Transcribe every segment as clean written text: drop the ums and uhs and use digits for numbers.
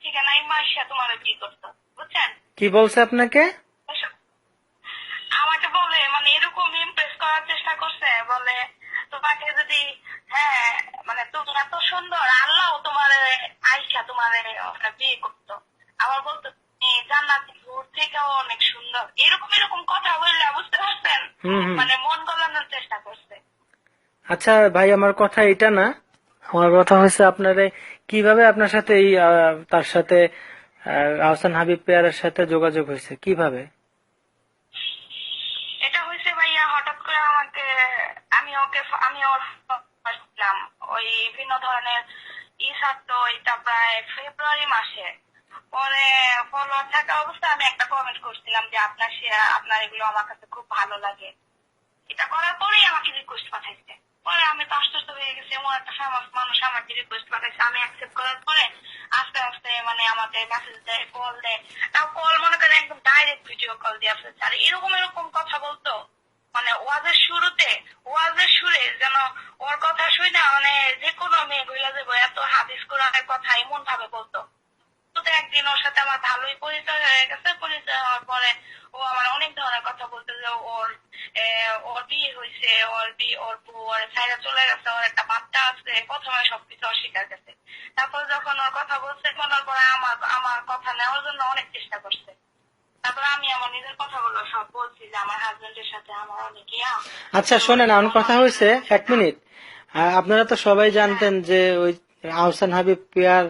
ঠিকানায় মাসা তোমার কি করতো, বুঝছেন? কি বলছে আপনাকে? আমাকে বলে মানে এরকম ইমপ্রেস করার চেষ্টা করছে, বলে তোমাকে যদি, হ্যাঁ মানে তুমি এত সুন্দর, আল্লাহ তোমার আইসা তোমার বিয়ে করতো। আবার বলতো তুমি জান্নাতি হুর থেকেও অনেক সুন্দর, এরকম এরকম কথা বললে, বুঝতে পারছেন? হুম হুম। মানে মন গলানোর চেষ্টা করছে। আচ্ছা ভাই, আমার কথা এটা না, আমার কথা হচ্ছে আপনারে কিভাবে আপনার সাথে এই তার সাথে আহসান হাবিব পেয়ারের সাথে যোগাযোগ হয়েছে কিভাবে? এটা হয়েছে ভাইয়া হঠাৎ করে আমাকে, আমি ওর ছিলাম ওই বিভিন্ন ধরনের ছাড়তো, এটা প্রায় ফেব্রুয়ারি মাসে। পরে ফলোয়ার থাকা অবস্থায় আমি একটা কমেন্ট করছিলাম যে আপনার এগুলো আমার কাছে খুব ভালো লাগে। এটা করার পরেই আমাকে রিকোয়েস্ট পাঠাইছে। পরে আমি তো আশ্চর্য হয়ে গেছি, এমন একটা ফেমাস মানুষ আমাকে রিকোয়েস্ট পাঠাইছে। আমি অ্যাকসেপ্ট করার পরে আস্তে আস্তে মানে আমাকে মেসেজ দেয়, কল দেয়। তাও কল মনে করেন একদম ডাইরেক্ট ভিডিও কল দিয়ে ফেলছে। আর এরকম এরকম কথা বলতো, মানে ওয়াজের সুরে যেন ওর কথা শুই না, মানে যে কোনো মেয়ে গইলা যাবো, এত হাদিস কোরআনের কথা এমন ভাবে বলতো। তো একদিন ওর সাথে আমার ভালোই পরিচয় হয়ে গেছে। পরিচয় হওয়ার পরে ও আমার অনেক ধরনের কথা বলতে, যে ওর বিয়ে হয়েছে, ওর বউ ওর ছাইরা চলে গেছে, ওর একটা বাচ্চা আছে। প্রথমে সবকিছু অস্বীকার করছে। তারপর যখন ওর কথা বলছে, বলার পরে আমার কথা নেওয়ার জন্য অনেক চেষ্টা করছে। তারপর আমি আমার নিজের কথাগুলো সব বলছি, যে আমার হাজবেন্ডের সাথে আমার অনেক ইয়া। আচ্ছা শোনেন, আমার কথা হয়েছে, এক মিনিট। আপনারা তো সবাই জানতেন যে ওই আহসান হাবিব পেয়ার,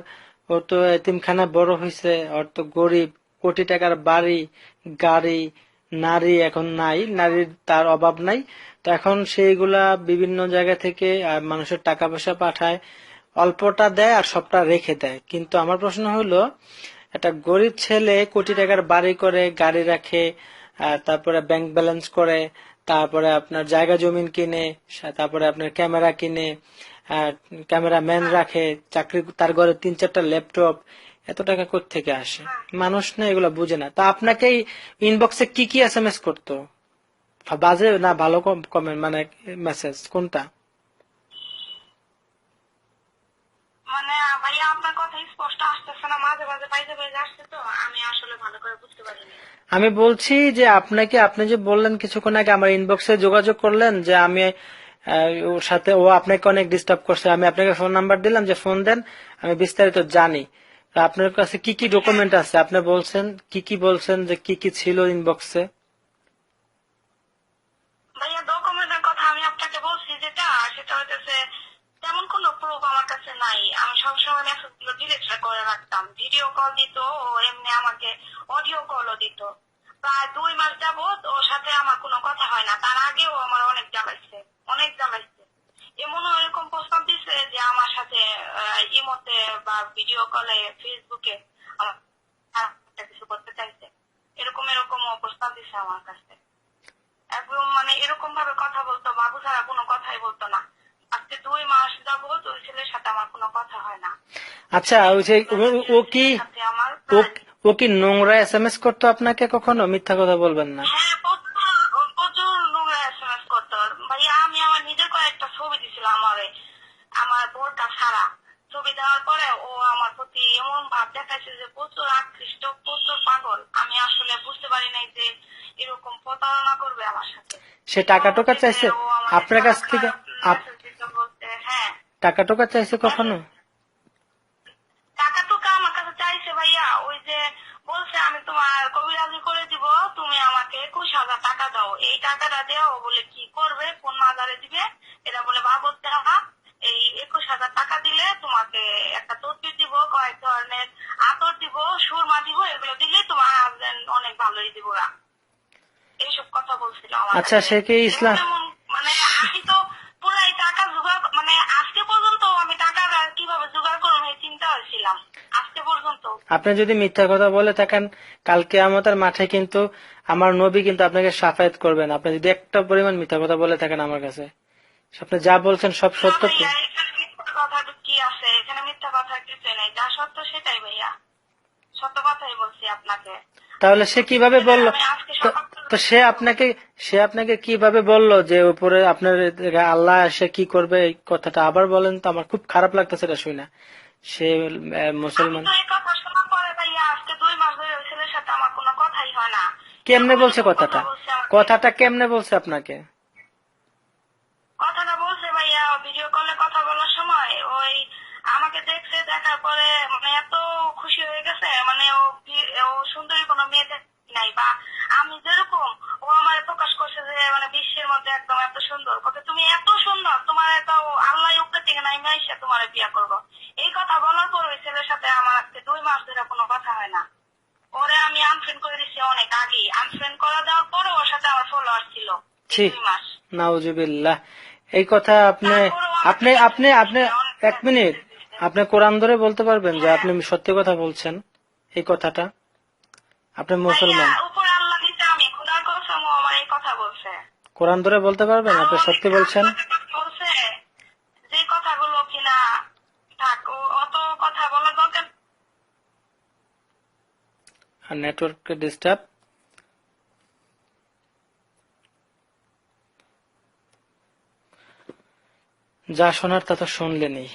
ও তো এতিমখানায় বড় হয়েছে, ওর তো গরিব, কোটি টাকার বাড়ি গাড়ি, নারী এখন নাই, নারীর তার অভাব নাই। তো এখন সেইগুলা বিভিন্ন জায়গা থেকে মানুষের টাকা পয়সা পাঠায়, অল্পটা দেয় আর সবটা রেখে দেয়। কিন্তু আমার প্রশ্ন হলো, একটা গরিব ছেলে কোটি টাকার বাড়ি করে, গাড়ি রাখে, তারপরে ব্যাংক ব্যালেন্স করে, তারপরে আপনার জায়গা জমিন কিনে, তারপরে আপনার ক্যামেরা কিনে, ক্যামেরাম্যান রাখে, চাকরি, তার ঘরে 3-4টা ল্যাপটপ, এত টাকা কোত্থেকে আসে? মানুষ না এগুলো বুঝে না। তা আপনাকে ইনবক্সে কি কি এসএমএস করতো? বাজে না ভালো কমেন্ট মানে মেসেজ কোনটা? মানে ভাইয়া আপনার কথা স্পষ্ট আসতেছে না, মাঝে মাঝে বাইরে বাইরে আসছে, তো আমি আসলে ভালো করে বুঝতে পারিনি। আমি বলছি যে আপনাকে, আপনি যে বললেন কিছুক্ষণ আগে আমার ইনবক্সে যোগাযোগ করলেন যে আমি ওর সাথে, ও আপনাকে অনেক ডিস্টার্ব করছে, আমি আপনাকে ফোন নাম্বার দিলাম যে ফোন দেন, আমি বিস্তারিত জানি। তা আপনার কাছে কি কি ডকুমেন্ট আছে আপনি বলছেন, কি কি বলছেন যে কি কি ছিল ইনবক্সে? ভাইয়া ডকুমেন্টের কথা আমি আপনাকে বলছি, যেটা সেটা হচ্ছে তেমন কোনো প্রুফ আমার কাছে নাই। আমি সবসময় মেসেজ গুলো ডিলিট করে রাখতাম। ভিডিও কল দিত ও, এমনি আমাকে অডিও কলও দিত। প্রায় 2 মাস যাবত ওর সাথে আমার কোনো কথা হয় না। তার আগেও আমার অনেক জ্বালাইছে, অনেক জ্বালাইছে। এমনও এরকম প্রস্তাব দিছে যে আমার সাথে ইমোতে বা ভিডিও কলে, ফেসবুকে আমার একটা কিছু করতে চাইছে। এরকম এরকম প্রস্তাব দিছে আমার কাছে। একদম মানে এরকম ভাবে কথা বলতো, বাবু ছাড়া কোনো কথাই বলতো না। আজকে 2 মাস যাবত ওই ছেলের সাথে আমার কোনো কথা হয় না। আচ্ছা, ওই যে ও কি, সাথে আমার ও ও কি নোংরা এসএমএস করতো আপনাকে কখনো? মিথ্যা কথা বলবেন না। হ্যাঁ প্রচুর নোংরা এসএমএস করতো। ভাইয়া আমি আমার নিজের কয়েকটা ছবি দিছিলাম আমার বোরকা ছাড়া। ছবি দেওয়ার পরে ও আমার প্রতি এমন ভাব দেখাইছে যে প্রচুর আকৃষ্ট, প্রচুর পাগল। আমি আসলে বুঝতে পারি নাই যে এরকম প্রতারণা করবে আমার সাথে। সে টাকা টোকা চাইছে ও আমাকে আপনার কাছ খারাপ থেকে? খারাপ মেসেজ দিতে বলতে। হ্যাঁ, টাকা টোকা চাইছে কখনো? টাকা টুকা আমার কাছে চাইছে ভাইয়া। ওই যে বলছে আমি তোমার কবিরাজি করে দিব, তুমি আমাকে 21,000 টাকা দাও। এই টাকাটা দেওয়া বলে কি করবে, কোন মাজারে দিবে, এটা বলে বাবদ দেওয়া। এই 21,000 টাকা দিলে তোমাকে একটা তদবির দিব, কয়েক ধরনের আতর দিব, সুরমা দিব, এগুলো দিলে তোমার হাজবেন্ড অনেক ভালোই দিব। এইসব কথা বলছিল আমার আচ্ছা, কাছে। সে কি এমন ইসলাম? এমন মানে আমি তো পুরাই টাকা জোগাড়, মানে আজকে পর্যন্ত আমি টাকা কিভাবে জোগাড় করবো এই চিন্তা হয়েছিলাম আজকে পর্যন্ত। আপনি যদি মিথ্যা কথা বলে থাকেন, কালকে আমাদের মাঠে কিন্তু আমার নবী কিন্তু আপনাকে সাফায়াত করবেন, আপনি যদি একটা পরিমাণ মিথ্যা কথা বলে থাকেন আমার কাছে। আপনি যা বলছেন সব না সত্য তো? ভাইয়া, এখানে মিথ্যা কথা কি আছে? এখানে মিথ্যা কথা কিছু নেই, যা সত্য সেটাই ভাইয়া, সত্য কথাই বলছি আপনাকে। তাহলে সে কিভাবে বললো? আমি আজকে তো সকাল তো সে আপনাকে কিভাবে বললো যে উপরে আপনার আল্লাহ এসে কি করবে? এই কথাটা আবার বলেন তো, আমার খুব খারাপ লাগতেছে এটা শুনে। সে আমি মুসলমান। তো এই কথা শোনার কেমনে বলছে কথাটা? বলছে আমাকে। কথাটা কেমনে বলছে আপনাকে? কথাটা বলছে ভাইয়া ভিডিও কলে কথা বলার সময় ওই আমাকে দেখছে, দেখার পরে মানে এত খুশি হয়ে গেছে, মানে ও সুন্দরী কোনো মেয়ে দেখে নাই, বা আমি যেরকম ও আমার প্রকাশ করছে যে মানে বিশ্বের মধ্যে একদম এত সুন্দর, কত তুমি এত সুন্দর, তোমার এত আল্লাহ উপরে থেকে নাই এসে তোমার বিয়ে করবো। এই কথা বলার পর ওই ছেলের সাথে আমার আজকে 2 মাস ধরে কোনো কথা হয় না। ওরে আমি আনফ্রেন্ড করে দিচ্ছি অনেক আগেই। আনফ্রেন্ড করে দেওয়ার পরে ওর সাথে আমার ফলোয়ার ছিল ছি, 2 মাস। নাউজুবিল্লাহ। এই কথা আপনি তারপরেও আপনি আমাকে আপনি আপনি এক মিনিট, আপনি কোরআন ধরে বলতে পারবেন যে আপনি সত্যি কথা বলছেন এই কথাটা? আপনি মুসলমান, ভাইয়া উপরে আল্লাহ দিতে আমি খোদার কসম ও আমার এই কথা বলছে। কোরআন ধরে বলতে পারবেন আর আপনি অনেক সত্যি বলছেন? বলছে যে কথাগুলো কিনা থাক, অত কথা বলার দরকার। আর নেটওয়ার্ক ডিস্টার্ব। যা শোনার তা তো শুনলেনই,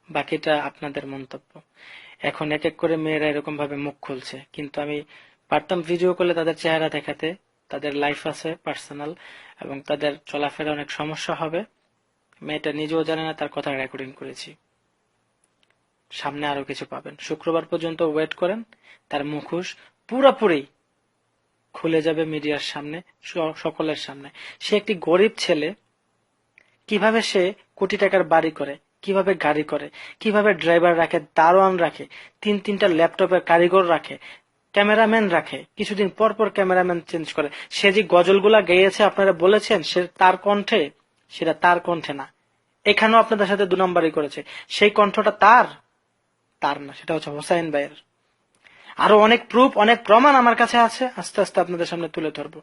বাকিটা আপনাদের মন্তব্য। এখন এক এক করে মেয়েরা এরকম ভাবে মুখ খুলছে, কিন্তু আমি পারতাম ভিডিও করলে তাদের চেহারা দেখাতে, তাদের লাইফ আছে পার্সোনাল, এবং তাদের চলাফেরা অনেক সমস্যা হবে। মেয়েটা নিজেও জানে না তার কথা রেকর্ডিং করেছি। সামনে আরো কিছু পাবেন, শুক্রবার পর্যন্ত ওয়েট করেন। তার মুখোশ পুরোপুরি খুলে যাবে মিডিয়ার সামনে, সকলের সামনে। সে একটি গরিব ছেলে, কিভাবে সে কোটি টাকার বাড়ি করে, কিভাবে গাড়ি করে, কিভাবে ড্রাইভার রাখে, দারোয়ান রাখে, 3-3টা ল্যাপটপের কারিগর রাখে, ক্যামেরাম্যান রাখে, কিছুদিন পর পর ক্যামেরাম্যান চেঞ্জ করে। সে যে গজলগুলা গেয়েছে আপনারা বলেছেন সে তার কণ্ঠে, সেটা তার কণ্ঠে না। এখানেও আপনাদের সাথে 2 নম্বরই করেছে। সেই কণ্ঠটা তার তার না, সেটা হচ্ছে হোসাইন ভাইয়ের। আরো অনেক প্রুফ, অনেক প্রমাণ আমার কাছে আছে, আস্তে আস্তে আপনাদের সামনে তুলে ধরবো।